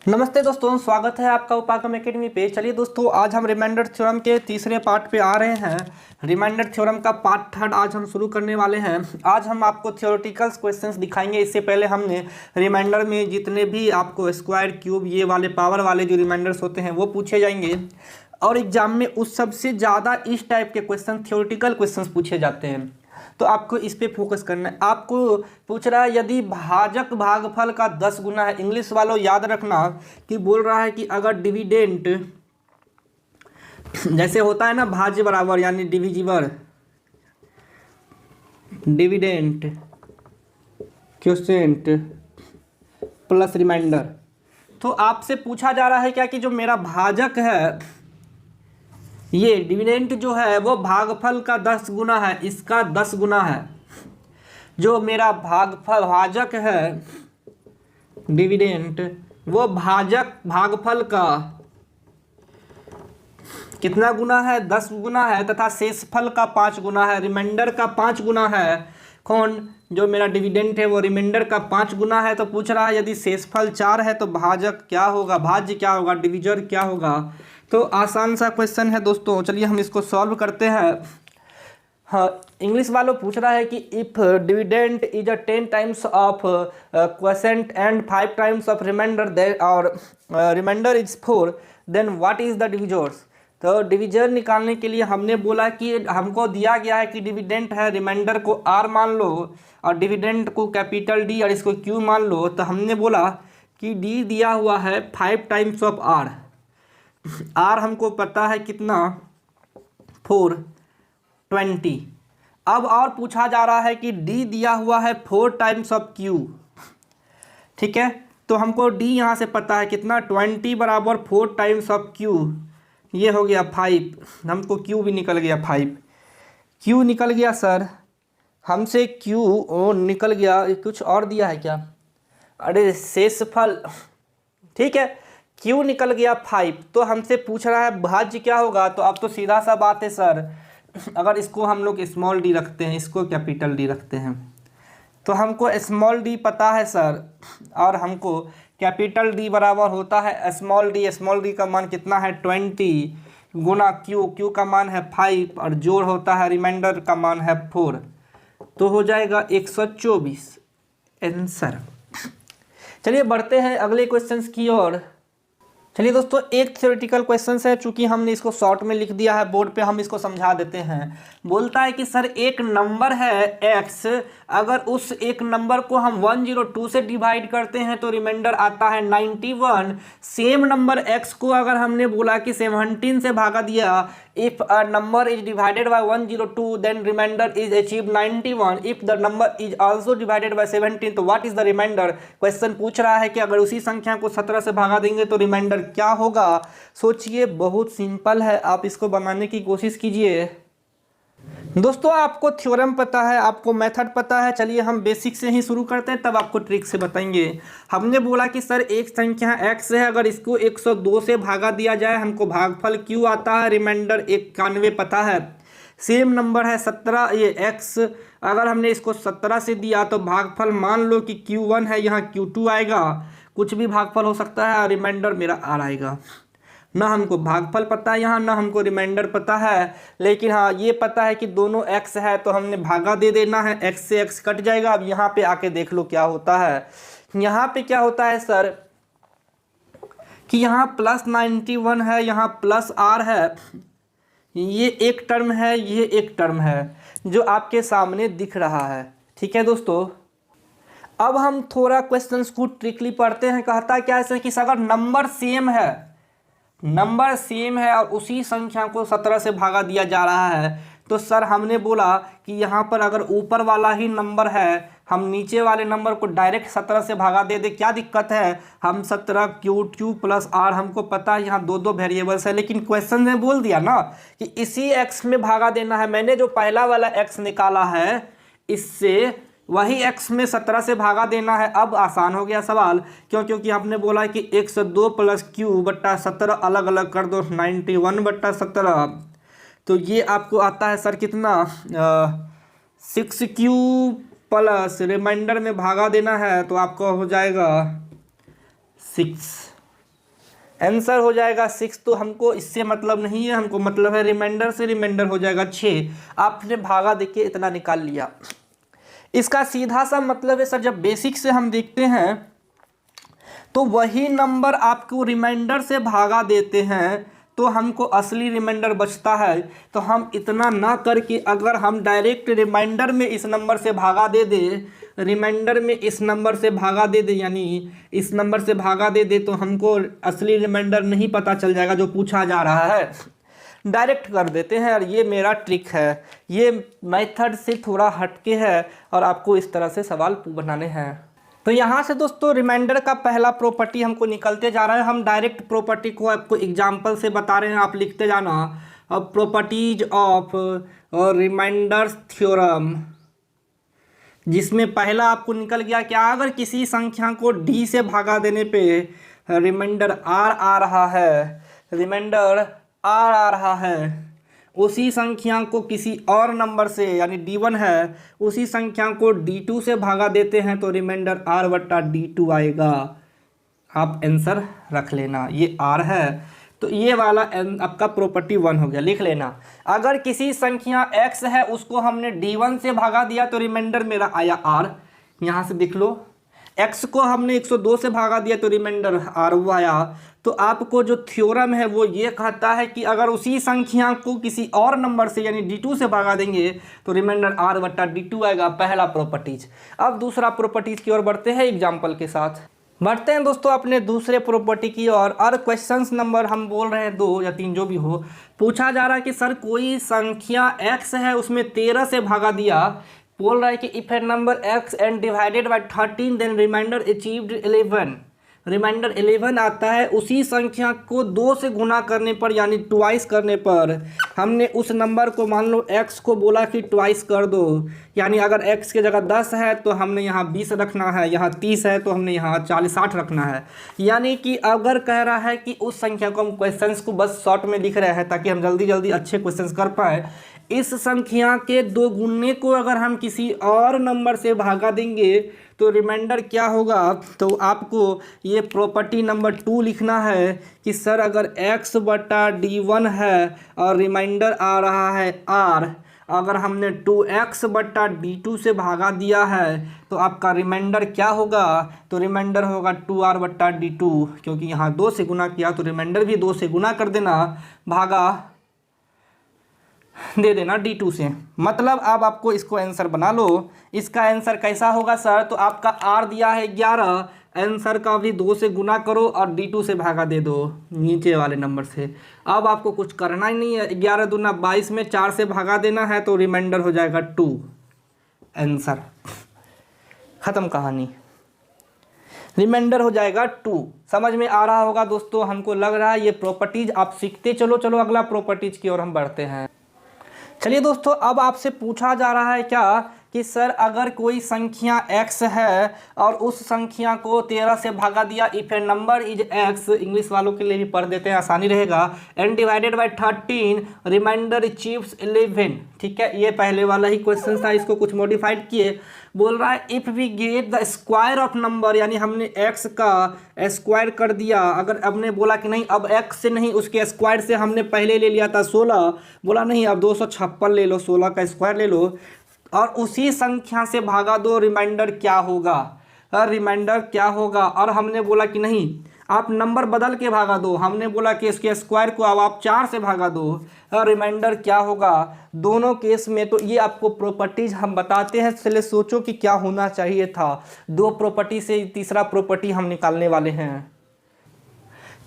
नमस्ते दोस्तों, स्वागत है आपका उपागम एकेडमी पे। चलिए दोस्तों, आज हम रिमाइंडर थ्योरम के तीसरे पार्ट पे आ रहे हैं। रिमाइंडर थ्योरम का पार्ट थर्ड आज हम शुरू करने वाले हैं। आज हम आपको थ्योरेटिकल क्वेश्चंस दिखाएंगे। इससे पहले हमने रिमाइंडर में जितने भी आपको स्क्वायर, क्यूब, ये वाले पावर वाले जो रिमाइंडर्स होते हैं वो पूछे जाएंगे, और एग्जाम में उस सबसे ज़्यादा इस टाइप के क्वेश्चन, थ्योरेटिकल क्वेश्चन पूछे जाते हैं। तो आपको इस पे फोकस करना है। आपको पूछ रहा है यदि भाजक भागफल का 10 गुना है। इंग्लिश वालों याद रखना कि बोल रहा है कि अगर डिविडेंट जैसे होता है ना, भाज्य बराबर यानी divisible, dividend quotient plus remainder, तो आपसे पूछा जा रहा है क्या कि जो मेरा भाजक है, ये डिविडेंट जो है वो भागफल का 10 गुना है, इसका 10 गुना है। जो मेरा भाजक है डिविडेंट, वो भागफल का कितना गुना है? 10 गुना है, तथा शेषफल का 5 गुना है, रिमाइंडर का 5 गुना है। कौन? जो मेरा डिविडेंट है वो रिमाइंडर का 5 गुना है। तो पूछ रहा है यदि शेषफल 4 है तो भाजक क्या होगा, भाज्य क्या होगा, डिविजर क्या होगा। तो आसान सा क्वेश्चन है दोस्तों, चलिए हम इसको सॉल्व करते हैं। हाँ, इंग्लिश वालों पूछ रहा है कि if dividend is a 10 times of quotient and 5 times of remainder और remainder is 4, then what is the divisors. तो डिविजर निकालने के लिए हमने बोला कि हमको दिया गया है कि डिविडेंट है, रिमाइंडर को आर मान लो और डिविडेंट को कैपिटल डी और इसको क्यू मान लो। तो हमने बोला कि डी दिया हुआ है 5 टाइम्स ऑफ आर, आर हमको पता है कितना, 4, 20। अब और पूछा जा रहा है कि डी दिया हुआ है 4 टाइम्स ऑफ क्यू। ठीक है, तो हमको डी यहाँ से पता है कितना, 20 बराबर 4 टाइम्स ऑफ क्यू, ये हो गया 5। हमको क्यू भी निकल गया, 5 क्यू निकल गया सर हमसे, क्यू निकल गया। कुछ और दिया है क्या? अरे शेषफल, ठीक है, क्यू निकल गया 5। तो हमसे पूछ रहा है भाज्य क्या होगा। तो अब तो सीधा सा बात है सर, अगर इसको हम लोग स्मॉल डी रखते हैं, इसको कैपिटल डी रखते हैं, तो हमको स्मॉल डी पता है सर, और हमको कैपिटल डी बराबर होता है स्मॉल डी। स्मॉल डी का मान कितना है, 20 गुना क्यू, क्यू का मान है 5 और जोड़ होता है रिमाइंडर का मान है 4, तो हो जाएगा 124 आंसर। चलिए बढ़ते हैं अगले क्वेश्चंस की ओर। चलिए दोस्तों, एक थ्योरेटिकल क्वेश्चन है, चूंकि हमने इसको शॉर्ट में लिख दिया है बोर्ड पे, हम इसको समझा देते हैं। बोलता है कि सर एक नंबर है x, अगर उस एक नंबर को हम 102 से डिवाइड करते हैं तो रिमाइंडर आता है 91। सेम नंबर x को अगर हमने बोला कि 17 से भागा दिया, if a number is divided by 102 then remainder is achieve 91। If the number is also divided by 17 तो what is the remainder. Question पूछ रहा है कि अगर उसी संख्या को 17 से भागा देंगे तो रिमाइंडर क्या होगा। सोचिए, बहुत सिंपल है, आप इसको बनाने की कोशिश कीजिए। दोस्तों, आपको थ्योरम पता है, आपको मेथड पता है। चलिए हम बेसिक से ही शुरू करते हैं, तब आपको ट्रिक से बताएंगे। हमने बोला कि सर एक संख्या x है, अगर इसको 102 से भागा दिया जाए, हमको भागफल q आता है, रिमाइंडर 91 पता है। सेम नंबर है 17, ये x, अगर हमने इसको 17 से दिया तो भागफल मान लो कि q1 है, यहाँ q2 आएगा, कुछ भी भागफल हो सकता है, और रिमाइंडर मेरा r आएगा। ना हमको भागफल पता है यहाँ, ना हमको रिमाइंडर पता है, लेकिन हाँ ये पता है कि दोनों x है, तो हमने भागा दे देना है, x से x कट जाएगा। अब यहाँ पे आके देख लो क्या होता है। यहाँ पे क्या होता है सर कि यहाँ प्लस 91 है, यहाँ प्लस r है, ये एक टर्म है, ये एक टर्म है जो आपके सामने दिख रहा है। ठीक है दोस्तों, अब हम थोड़ा क्वेश्चंस को ट्रिकली पढ़ते हैं। कहता क्या है कि अगर नंबर सेम है, नंबर सेम है और उसी संख्या को 17 से भागा दिया जा रहा है, तो सर हमने बोला कि यहाँ पर अगर ऊपर वाला ही नंबर है, हम नीचे वाले नंबर को डायरेक्ट 17 से भागा दे दे, क्या दिक्कत है। हम 17 क्यू प्लस आर, हमको पता है यहाँ दो वेरिएबल्स है, लेकिन क्वेश्चन ने बोल दिया ना कि इसी एक्स में भागा देना है। मैंने जो पहला वाला एक्स निकाला है, इससे वही x में 17 से भागा देना है। अब आसान हो गया सवाल, क्यों? क्योंकि आपने बोला कि 102 प्लस क्यू बट्टा 17 अलग अलग कर दो, 91 बट्टा 17, तो ये आपको आता है सर कितना, 6q प्लस रिमाइंडर में भागा देना है तो आपको हो जाएगा 6। आंसर हो जाएगा 6। तो हमको इससे मतलब नहीं है, हमको मतलब है रिमाइंडर से। रिमाइंडर हो जाएगा 6। आपने भागा देखिए इतना निकाल लिया। इसका सीधा सा मतलब है सर, जब बेसिक से हम देखते हैं तो वही नंबर आपको रिमाइंडर से भागा देते हैं तो हमको असली रिमाइंडर बचता है। तो हम इतना ना करके अगर हम डायरेक्ट रिमाइंडर में इस नंबर से भागा दे दे, रिमाइंडर में इस नंबर से भागा दे दे, यानी इस नंबर से भागा दे दे, तो हमको असली रिमाइंडर नहीं पता चल जाएगा जो पूछा जा रहा है। डायरेक्ट कर देते हैं और ये मेरा ट्रिक है। ये मेथड से थोड़ा हटके है और आपको इस तरह से सवाल बनाने हैं। तो यहाँ से दोस्तों रिमाइंडर का पहला प्रॉपर्टी हमको निकलते जा रहा है। हम डायरेक्ट प्रॉपर्टी को आपको एग्जांपल से बता रहे हैं, आप लिखते जाना। अब प्रॉपर्टीज ऑफ रिमाइंडर्स थ्योरम, जिसमें पहला आपको निकल गया क्या, अगर किसी संख्या को डी से भागा देने पे रिमाइंडर आर आ रहा है, रिमाइंडर आर आ रहा है, उसी संख्या को किसी और नंबर से यानी D1 है, उसी संख्या को D2 से भागा देते हैं तो रिमाइंडर R बट्टा D2 आएगा। आप आंसर रख लेना, ये R है तो ये वाला आपका प्रॉपर्टी 1 हो गया, लिख लेना। अगर किसी संख्या X है उसको हमने D1 से भागा दिया तो रिमाइंडर मेरा आया R, यहाँ से देख लो। X को हमने 102 से भागा दिया तो रिमाइंडर R आया। तो आपको जो थ्योरम है वो ये कहता है कि अगर उसी संख्या को किसी और नंबर से यानी D2 से भागा देंगे तो रिमाइंडर R बट्टा D2 आएगा, पहला प्रॉपर्टीज। अब दूसरा प्रॉपर्टीज की ओर बढ़ते हैं एग्जाम्पल के साथ। बढ़ते हैं दोस्तों अपने दूसरे प्रॉपर्टी की ओर। और क्वेश्चंस नंबर हम बोल रहे हैं 2 या 3 जो भी हो, पूछा जा रहा है कि सर कोई संख्या x है उसमें 13 से भागा दिया, बोल रहा है कि if a number x and divided by 13 then remainder achieved 11, remainder 11 आता है। उसी संख्या को 2 से गुना करने पर यानी ट्वाइस करने पर हमने उस नंबर को मान लो x को बोला कि ट्वाइस कर दो, यानी अगर x की जगह 10 है तो हमने यहाँ 20 रखना है, यहाँ 30 है तो हमने यहाँ 40-60 रखना है। यानी कि अगर कह रहा है कि उस संख्या को, हम क्वेश्चंस को बस शॉर्ट में लिख रहे हैं ताकि हम जल्दी जल्दी अच्छे क्वेश्चंस कर पाए। इस संख्या के 2 गुने को अगर हम किसी और नंबर से भागा देंगे तो रिमाइंडर क्या होगा, तो आपको ये प्रॉपर्टी नंबर 2 लिखना है कि सर अगर x बटा D1 है और रिमाइंडर आ रहा है R, अगर हमने 2x बटा D2 से भागा दिया है तो आपका रिमाइंडर क्या होगा, तो रिमाइंडर होगा 2R बट्टा D2, क्योंकि यहाँ 2 से गुना किया तो रिमाइंडर भी 2 से गुना कर देना, भागा दे देना D2 से। मतलब अब आपको इसको आंसर बना लो। इसका आंसर कैसा होगा सर, तो आपका R दिया है 11, आंसर का भी 2 से गुना करो और D2 से भागा दे दो नीचे वाले नंबर से। अब आपको कुछ करना ही नहीं है, 11 दूना 22 में 4 से भागा देना है तो रिमाइंडर हो जाएगा 2, आंसर खत्म कहानी, रिमाइंडर हो जाएगा 2। समझ में आ रहा होगा दोस्तों, हमको लग रहा है ये प्रॉपर्टीज आप सीखते चलो। चलो अगला प्रॉपर्टीज की ओर हम बढ़ते हैं। चलिए दोस्तों, अब आपसे पूछा जा रहा है क्या कि सर अगर कोई संख्या x है और उस संख्या को 13 से भागा दिया, if a number is x, English वालों के लिए भी पढ़ देते हैं आसानी रहेगा, and divided by 13 remainder achieves 11। ठीक है, ये पहले वाला ही क्वेश्चन था, इसको कुछ मॉडिफाइड किए। बोल रहा है if we get the square of number, यानी हमने x का स्क्वायर कर दिया। अगर हमने बोला कि नहीं अब x से नहीं उसके स्क्वायर से हमने पहले ले लिया था 16, बोला नहीं अब 256 ले लो, 16 का स्क्वायर ले लो और उसी संख्या से भागा दो, रिमाइंडर क्या होगा, रिमाइंडर क्या होगा। और हमने बोला कि नहीं आप नंबर बदल के भागा दो, हमने बोला कि इसके स्क्वायर को अब आप 4 से भागा दो, रिमाइंडर क्या होगा। दोनों केस में तो ये आपको प्रॉपर्टीज हम बताते हैं, चलिए सोचो कि क्या होना चाहिए था। 2 प्रॉपर्टी से तीसरा प्रॉपर्टी हम निकालने वाले हैं।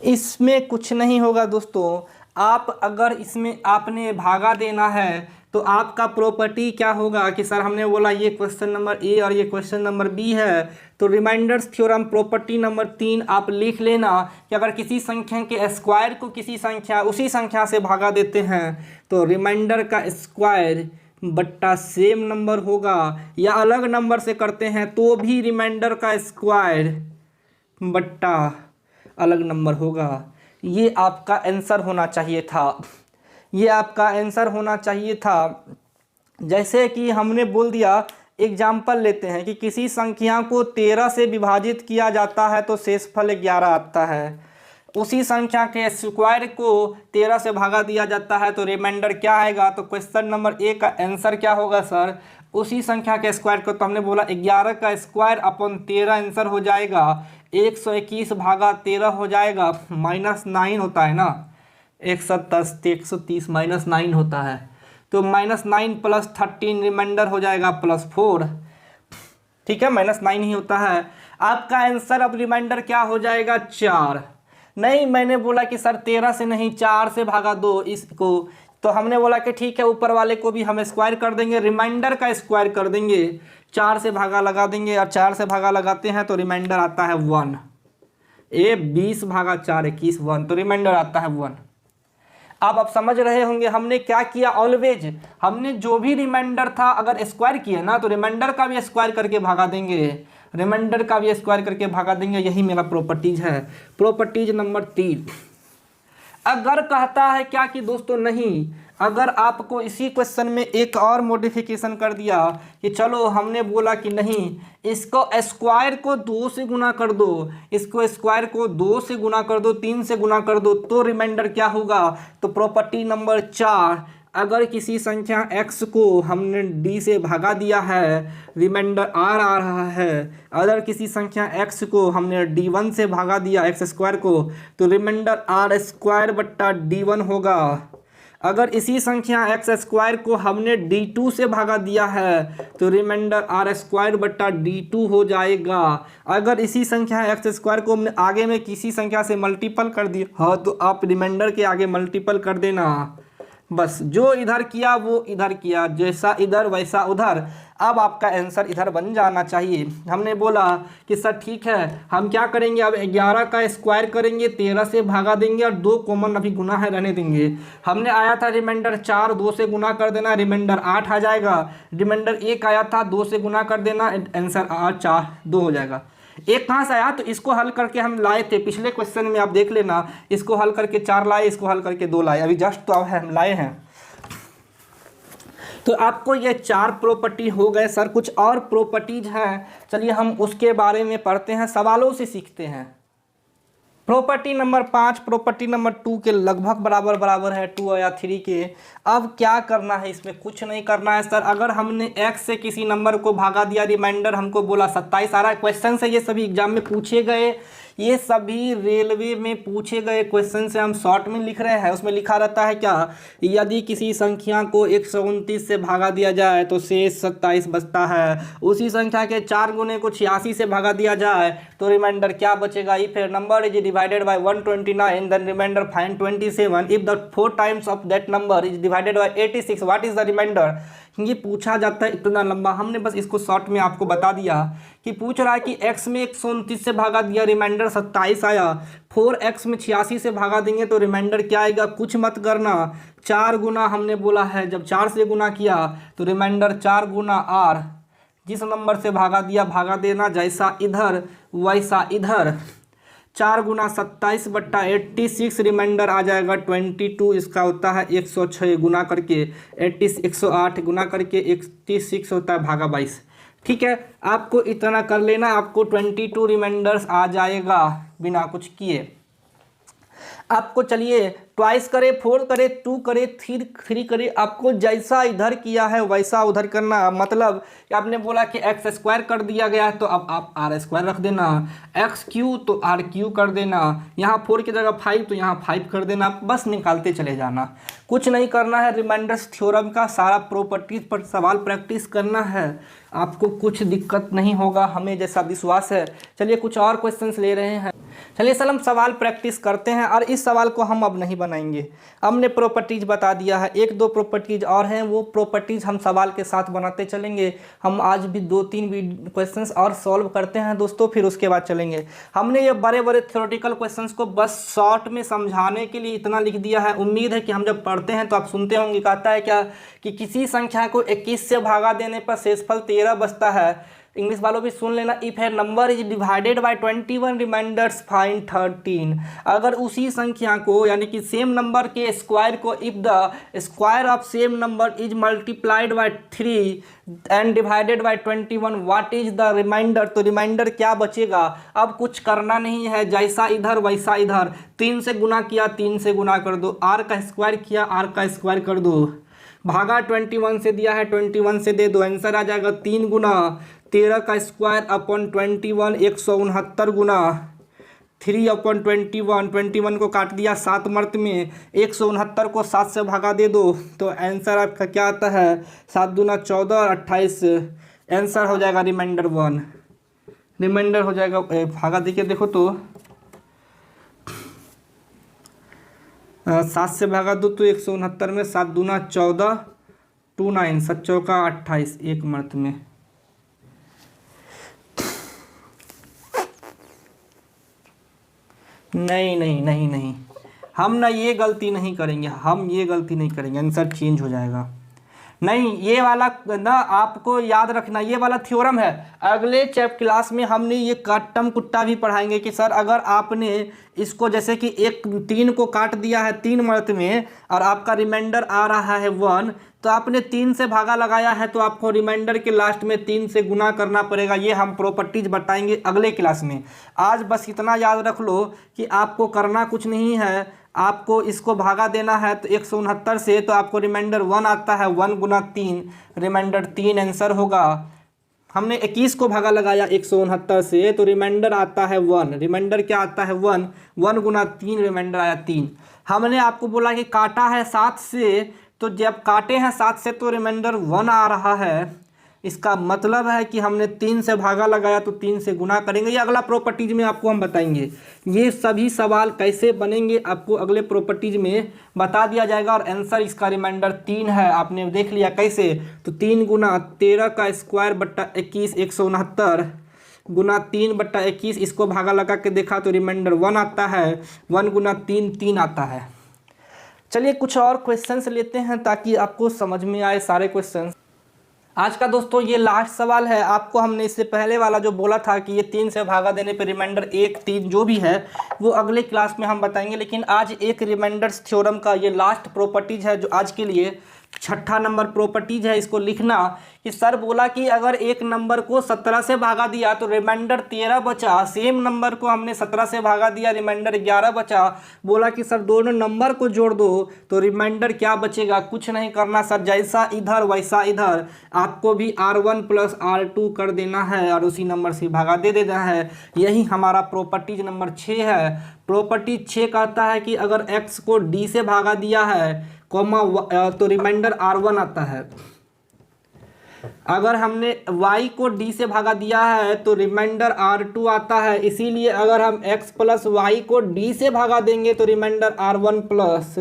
इसमें कुछ नहीं होगा दोस्तों, आप अगर इसमें आपने भागा देना है तो आपका प्रॉपर्टी क्या होगा कि सर हमने बोला ये क्वेश्चन नंबर ए और ये क्वेश्चन नंबर बी है, तो रिमाइंडर्स थ्योरम प्रॉपर्टी नंबर 3 आप लिख लेना कि अगर किसी संख्या के स्क्वायर को किसी संख्या उसी संख्या से भागा देते हैं तो रिमाइंडर का स्क्वायर बट्टा सेम नंबर होगा, या अलग नंबर से करते हैं तो भी रिमाइंडर का स्क्वायर बट्टा अलग नंबर होगा। ये आपका आंसर होना चाहिए था, ये आपका आंसर होना चाहिए था। जैसे कि हमने बोल दिया, एग्जाम्पल लेते हैं कि किसी संख्या को 13 से विभाजित किया जाता है तो शेषफल 11 आता है। उसी संख्या के स्क्वायर को 13 से भागा दिया जाता है तो रिमाइंडर क्या आएगा। तो क्वेश्चन नंबर ए का आंसर क्या होगा सर, उसी संख्या के स्क्वायर को, तो हमने बोला 11 का स्क्वायर अपन 13 आंसर हो जाएगा, 121 भागा 13 हो जाएगा, -9 होता है ना, 130 -9 होता है, तो -9 + 13 रिमाइंडर हो जाएगा +4, ठीक है, -9 ही होता है आपका आंसर। अब रिमाइंडर क्या हो जाएगा 4, नहीं मैंने बोला कि सर 13 से नहीं 4 से भागा दो इसको, तो हमने बोला कि ठीक है ऊपर वाले को भी हम स्क्वायर कर देंगे, रिमाइंडर का स्क्वायर कर देंगे, 4 से भागा लगा देंगे और 4 से भागा लगाते हैं तो रिमाइंडर आता है 1, 20 भागा 4 21 1, तो रिमाइंडर आता है 1। अब आप समझ रहे होंगे हमने क्या किया, ऑलवेज हमने जो भी रिमाइंडर था अगर स्क्वायर किया ना तो रिमाइंडर का भी स्क्वायर करके भागा देंगे, रिमाइंडर का भी स्क्वायर करके भागा देंगे, यही मेरा प्रॉपर्टीज है। प्रॉपर्टीज नंबर 3, अगर कहता है क्या कि दोस्तों नहीं, अगर आपको इसी क्वेश्चन में एक और मॉडिफिकेशन कर दिया कि चलो हमने बोला कि नहीं इसको स्क्वायर को 2 से गुना कर दो, इसको स्क्वायर को 2 से गुना कर दो, 3 से गुना कर दो, तो रिमाइंडर क्या होगा। तो प्रॉपर्टी नंबर 4, अगर किसी संख्या x को हमने d से भागा दिया है, रिमाइंडर r आ रहा है, अगर किसी संख्या x को हमने d1 से भागा दिया x स्क्वायर को, तो रिमाइंडर r स्क्वायर बट्टा d1 होगा। अगर इसी संख्या x स्क्वायर को हमने d2 से भागा दिया है तो रिमाइंडर r स्क्वायर बट्टा d2 हो जाएगा। अगर इसी संख्या x स्क्वायर को हमने आगे में किसी संख्या से मल्टीपल कर दिया हाँ तो आप रिमाइंडर के आगे मल्टीपल कर देना, बस जो इधर किया वो इधर किया, जैसा इधर वैसा उधर। अब आपका आंसर इधर बन जाना चाहिए। हमने बोला कि सर ठीक है हम क्या करेंगे, अब 11 का स्क्वायर करेंगे, 13 से भागा देंगे और 2 कॉमन अभी गुना है रहने देंगे। हमने आया था रिमाइंडर 4, 2 से गुना कर देना, रिमाइंडर 8 आ जाएगा। रिमाइंडर 1 आया था, 2 से गुना कर देना, आंसर 8 4 2 हो जाएगा। एक कहाँ से आया, तो इसको हल करके हम लाए थे पिछले क्वेश्चन में, आप देख लेना, इसको हल करके 4 लाए, इसको हल करके 2 लाए, अभी जस्ट तो हम लाए हैं। तो आपको ये 4 प्रॉपर्टी हो गए। सर कुछ और प्रॉपर्टीज हैं, चलिए हम उसके बारे में पढ़ते हैं, सवालों से सीखते हैं। प्रॉपर्टी नंबर 5 प्रॉपर्टी नंबर 2 के लगभग बराबर है, 2 या 3 के। अब क्या करना है, इसमें कुछ नहीं करना है सर। अगर हमने x से किसी नंबर को भागा दिया, रिमाइंडर हमको बोला 27 आ रहा है, क्वेश्चन से ये सभी एग्जाम में पूछे गए, ये सभी रेलवे में पूछे गए क्वेश्चन से हम शॉर्ट में लिख रहे हैं। उसमें लिखा रहता है क्या, यदि किसी संख्या को 129 से भागा दिया जाए तो शेष 27 बचता है। उसी संख्या के 4 गुने को 86 से भागा दिया जाए तो रिमाइंडर क्या बचेगा। If a number is divided by 129 then remainder find 27। If the 4 times of that number is divided by 86 what is the remainder. ये पूछा जाता है इतना लंबा, हमने बस इसको शॉर्ट में आपको बता दिया कि पूछ रहा है कि x में 129 से भागा दिया, रिमाइंडर 27 आया, 4x में 86 से भागा देंगे तो रिमाइंडर क्या आएगा, कुछ मत करना, 4 गुना हमने बोला है, जब 4 से गुना किया तो रिमाइंडर 4 गुना r, जिस नंबर से भागा दिया भागा देना, जैसा इधर वैसा इधर, 4 गुना 27 बट्टा 86, रिमाइंडर आ जाएगा 22, इसका होता है 106 गुना करके 108 गुना करके 86 होता है भागा 22। ठीक है, आपको इतना कर लेना, आपको 22 रिमाइंडर्स आ जाएगा बिना कुछ किए। आपको चलिए ट्वाइस करे, 4 करे, 2 करे, 3 करे, आपको जैसा इधर किया है वैसा उधर करना। मतलब कि आपने बोला कि एक्स स्क्वायर कर दिया गया है तो अब आप आर स्क्वायर रख देना, एक्स क्यू तो आर क्यू कर देना, यहाँ 4 की जगह 5 तो यहाँ 5 कर देना, बस निकालते चले जाना, कुछ नहीं करना है। रिमाइंडर्स थ्योरम का सारा प्रॉपर्टीज पर सवाल प्रैक्टिस करना है, आपको कुछ दिक्कत नहीं होगा, हमें जैसा विश्वास है। चलिए कुछ और क्वेश्चंस ले रहे हैं, चलिए सर हम सवाल प्रैक्टिस करते हैं। और इस सवाल को हम अब नहीं बनाएंगे, हमने प्रॉपर्टीज बता दिया है, 1-2 प्रॉपर्टीज और हैं, वो प्रॉपर्टीज हम सवाल के साथ बनाते चलेंगे। हम आज भी 2-3 क्वेश्चंस और सॉल्व करते हैं दोस्तों, फिर उसके बाद चलेंगे। हमने ये बड़े बड़े थ्योरेटिकल क्वेश्चंस को बस शॉर्ट में समझाने के लिए इतना लिख दिया है। उम्मीद है कि हम जब पढ़ते हैं तो आप सुनते होंगे, कहता है क्या कि किसी संख्या को 21 से भागा देने पर शेषफल 13 बचता है। इंग्लिश वालों भी सुन लेना। If a number is divided by 21 remainders find 13। अगर उसी संख्या को यानी कि सेम नंबर के स्क्वायर को if the square of same number is multiplied by 3 and divided by 21 what is the remainder, तो रिमाइंडर क्या बचेगा। अब कुछ करना नहीं है, जैसा इधर वैसा इधर, 3 से गुना किया 3 से गुना कर दो, r का स्क्वायर किया r का स्क्वायर कर दो, भागा 21 से दिया है 21 से दे दो, आंसर आ जाएगा 3 गुना 13 का स्क्वायर अपॉन 21 169 गुना 3 अपॉन 21 को काट दिया 7 मर्त में, 169 को 7 से भागा दे दो, तो आंसर आपका क्या आता है 7 दूना 14 और 28, आंसर हो जाएगा रिमाइंडर 1। रिमाइंडर हो जाएगा भागा देखिए देखो तो 7 से भागा दो तो 169 में 7 दूना 14 2 9 7 चौका 28 एक मर्त में। नहीं नहीं नहीं नहीं, हम ना ये गलती नहीं करेंगे, हम ये गलती नहीं करेंगे, आंसर चेंज हो जाएगा। नहीं ये वाला ना आपको याद रखना, ये वाला थ्योरम है। अगले क्लास में हमने ये काटम कुट्टा भी पढ़ाएंगे कि सर अगर आपने इसको जैसे कि 3 को काट दिया है 3 मर्त में और आपका रिमाइंडर आ रहा है 1, तो आपने 3 से भागा लगाया है तो आपको रिमाइंडर के लास्ट में 3 से गुना करना पड़ेगा। ये हम प्रॉपर्टीज बताएंगे अगले क्लास में। आज बस इतना याद रख लो कि आपको करना कुछ नहीं है, आपको इसको भागा देना है तो 169 से, तो आपको रिमाइंडर 1 आता है, 1 गुना 3 रिमाइंडर 3 आंसर होगा। हमने 21 को भागा लगाया 169 से तो रिमाइंडर आता है 1, रिमाइंडर क्या आता है 1, 1 गुना 3 रिमाइंडर आया 3। हमने आपको बोला कि काटा है 7 से, तो जब काटे हैं 7 से तो रिमाइंडर 1 आ रहा है, इसका मतलब है कि हमने 3 से भागा लगाया तो 3 से गुना करेंगे। ये अगला प्रॉपर्टीज में आपको हम बताएंगे। ये सभी सवाल कैसे बनेंगे आपको अगले प्रॉपर्टीज में बता दिया जाएगा। और आंसर इसका रिमाइंडर 3 है, आपने देख लिया कैसे, तो 3 गुना 13 का स्क्वायर बट्टा 21 169 गुना 3 बट्टा 21, इसको भागा लगा के देखा तो रिमाइंडर 1 आता है, 1 गुना 3 3 आता है। चलिए कुछ और क्वेश्चंस लेते हैं ताकि आपको समझ में आए सारे क्वेश्चंस। आज का दोस्तों ये लास्ट सवाल है। आपको हमने इससे पहले वाला जो बोला था कि ये 3 से भागा देने पे रिमाइंडर 1 3 जो भी है वो अगले क्लास में हम बताएंगे, लेकिन आज एक रिमाइंडर्स थ्योरम का ये लास्ट प्रॉपर्टीज है जो आज के लिए 6ठा नंबर प्रॉपर्टीज है। इसको लिखना कि सर बोला कि अगर एक नंबर को 17 से भागा दिया तो रिमाइंडर 13 बचा, सेम नंबर को हमने 17 से भागा दिया रिमाइंडर 11 बचा, बोला कि सर दोनों नंबर को जोड़ दो तो रिमाइंडर क्या बचेगा। कुछ नहीं करना सर, जैसा इधर वैसा इधर, आपको भी R1 प्लस R2 कर देना है और उसी नंबर से भागा दे देना है। यही हमारा प्रॉपर्टीज नंबर 6 है। प्रॉपर्टी 6 कहता है कि अगर x को d से भागा दिया है कॉमा तो रिमाइंडर R1 आता है, अगर हमने y को d से भागा दिया है तो रिमाइंडर R2 आता है। इसीलिए अगर हम x प्लस वाई को d से भागा देंगे तो रिमाइंडर R1 प्लस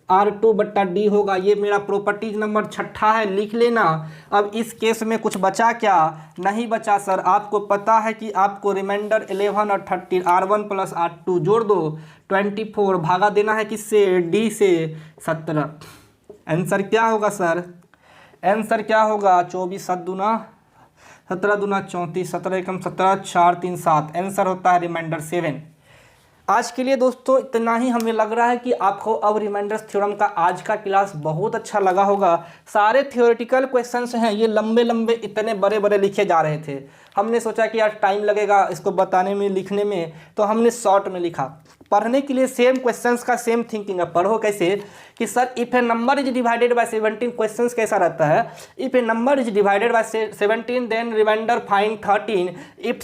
R2 बट्टा d होगा। ये मेरा प्रॉपर्टीज नंबर 6ठा है, लिख लेना। अब इस केस में कुछ बचा क्या, नहीं बचा सर। आपको पता है कि आपको रिमाइंडर 11 और 13 R1 प्लस R2 जोड़ दो, 24 भागा देना है किससे, d से 17। आंसर क्या होगा सर, आंसर क्या होगा 24 7 दूना 17 दूना 34 17 एकम 17 4 3 7, आंसर होता है रिमाइंडर 7। आज के लिए दोस्तों इतना ही। हमें लग रहा है कि आपको अब रिमाइंडर्स थ्योरम का आज का क्लास बहुत अच्छा लगा होगा। सारे थ्योरेटिकल क्वेश्चंस हैं, ये लंबे लंबे इतने बड़े बड़े लिखे जा रहे थे। हमने सोचा कि यार टाइम लगेगा इसको बताने में लिखने में, तो हमने शॉर्ट में लिखा। पढ़ने के लिए सेम क्वेश्चंस का सेम थिंकिंग है। पढ़ो कैसे कि sir if a number is divided by 17, questions कैसा रहता है, if a number is divided by 17 then remainder find 13, if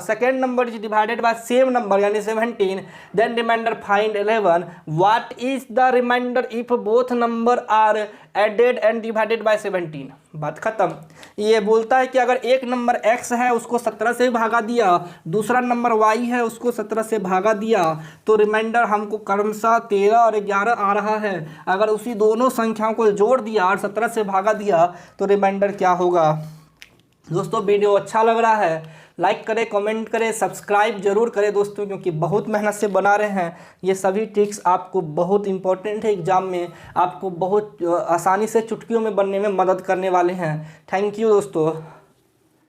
second number is divided by same number यानी 17 then remainder find 11, what is the remainder if both number are added and divided by 17। बात खत्म। ये बोलता है कि अगर एक number x है उसको 17 से भागा दिया, दूसरा नंबर y है उसको 17 से भागा दिया, तो रिमाइंडर हमको क्रमशः 13 और 11 आ रहा है। अगर उसी दोनों संख्याओं को जोड़ दिया और 17 से भागा दिया तो रिमाइंडर क्या होगा। दोस्तों वीडियो अच्छा लग रहा है लाइक करें, कमेंट करें, सब्सक्राइब जरूर करें दोस्तों, क्योंकि बहुत मेहनत से बना रहे हैं। ये सभी ट्रिक्स आपको बहुत इंपॉर्टेंट है, एग्जाम में आपको बहुत आसानी से चुटकियों में बनने में मदद करने वाले हैं। थैंक यू दोस्तों।